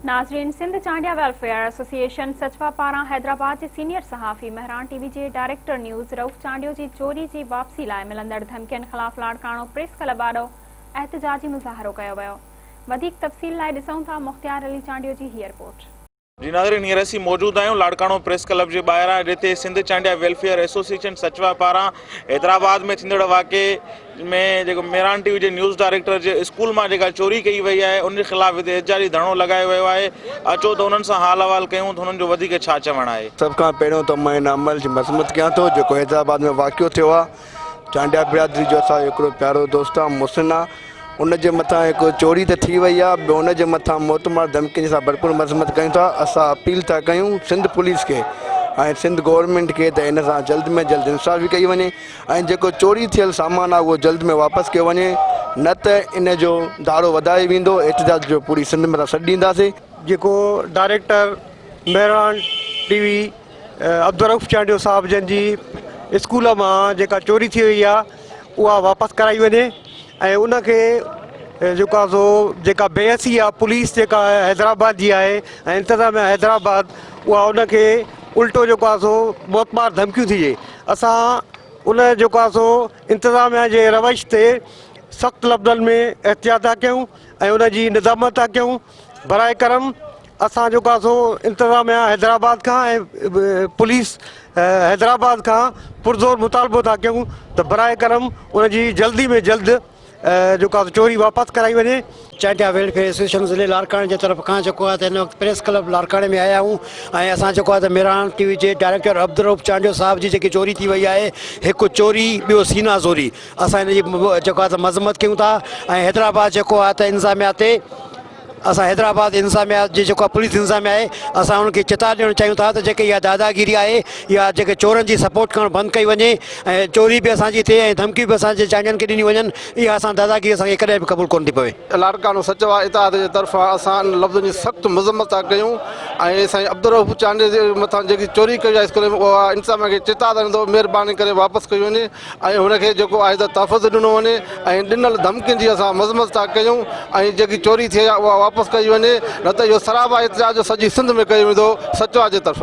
नाज़रीन, Sindh Chandia welfare association सचवा पारां हैदराबाद के सीनियर सहाफ़ी महरान टीवी के डायरेक्टर न्यूज़ रऊफ़ चांडियो की चोरी की वापसी लाइ मिलंदड़ धमकियन खिलाफ लाड़काणो प्रेस क्लब आॾो एहतजाजी मुज़ाहरो कयो वियो। वधीक तफ़सील लाइ ॾिसूं था मुख़्तियार अली चांडियो जी ही रिपोर्ट। जी नाज़रीन, हींअर असीं मौजूद आहियूं लाड़काणो प्रेस क्लब जे ॿाहिरां, जिते सिंध चांडिया वेलफेयर एसोसिएशन सचवा पारां हैदराबाद में थींदड़ वाक़े में जेको महरान टीवी जे न्यूज़ डायरेक्टर जे स्कूल मां जेका चोरी कई वई आहे उन ख़िलाफ़ हिते एहतजाजी धरणो लगायो वियो आहे। अचो त उन्हनि सां हाल अहवाल कयूं त उन्हनि जो वधीक छा चवणु आहे। सभ खां पहिरियों त मां हिन अमल जी मज़म्मत कयां थो जेको हैदराबाद में वाक़ियो थियो आहे। चांडिया बिरादरी जो असांजो हिकिड़ो प्यारो दोस्त आहे मुहसिन आहे, उनजे मथां हिकु चोरी त थी वई आहे, ॿियो उनजे मथां मोतमार धमकियुनि सां भरपूर मज़म्मत कयूं था। असां अपील था कयूं सिंध पुलिस खे ऐं सिंध गवर्नमेंट खे त इन सां जल्द में जल्द इंसाफ़ कई वञे ऐं जेको चोरी थियल सामान आहे उहो जल्द में वापसि कयो वञे, न त इन जो दाड़ो वधाए वेंदो। एहतजाज जो पूरी सिंध में सॾु ॾींदासीं। जेको डायरेक्टर महरान टीवी अब्दुलरऊफ़ चांडियो साहब जन जी स्कूल मां जेका चोरी थी वई आहे उहा वापसि कराई वञे ऐं उनखे जेका बेहसी आहे पुलिस जेका हैदराबाद जी आहे ऐं इंतज़ामिया हैदराबाद उहा उनखे उल्टो जेको आहे सो मोतबार धमकियूं थी ॾिए। असां उन जेको आहे सो इंतज़ामिया जे रवश ते सख़्तु लफ़्ज़नि में एहतियात था कयूं ऐं उनजी निज़ामत था कयूं। बराए करम असां जेको आहे सो इंतज़ामिया हैदराबाद खां ऐं पुलिस हैदराबाद खां पुरज़ोर मुतालबो था कयूं त बराए करम उनजी जल्दी में जल्द जेको आहे चोरी वापसि कराई वञे। चांडिया वेलफेयर एसोसिएशन ज़िले लाड़काणे जे तरफ़ खां जेको आहे त हिन वक़्तु प्रेस क्लब लाड़काणे में आया आहियूं ऐं असां जेको आहे त महरान टीवी जे डायरेक्टर अब्दुलरऊफ़ चांडियो साहब जी जेकी चोरी थी वई आहे, हिकु चोरी ॿियो सीना ज़ोरी, असां हिन जी जेको आहे त मज़म्मत कयूं था ऐं हैदराबाद जेको आहे त इंतज़ामिया ते असां हैदराबाद इंतज़ामिया जी जेको पुलिस इंतज़ामिया आहे असां उनखे चेतावनी ॾियणु चाहियूं था त जेके इहा दादागिरी आहे या जेके चोरनि जी सपोर्ट करणु बंदि कई वञे ऐं चोरी बि असांजी थिए ऐं धमकी बि असांजे चांडियनि खे ॾिनी वञनि, इहा असां दादागिरी असांखे कॾहिं बि क़बूल कोन थी पवे। लाड़काणो सचवा इताद जे तरफ़ां असां लफ़्ज़नि जी सख़्तु मज़म्मत था कयूं ऐं साईं अब्दुलरऊफ़ चांडिया जे मथां जेकी चोरी कई आहे स्कूल में उहा इंतज़ामिया खे चेतावनी ॾींदो महिरबानी करे वापसि कई वञे ऐं हुनखे जेको आहे त तहफ़ुज़ ॾिनो वञे ऐं ॾिनल धमकियुनि जी असां मज़म्मत था कयूं ऐं जेकी चोरी थी आहे उहा वापसि कई वञे, न त इहो सराबा एहतजाज सॼी सिंध में कयो वेंदो सचवा जे तरफ़ां।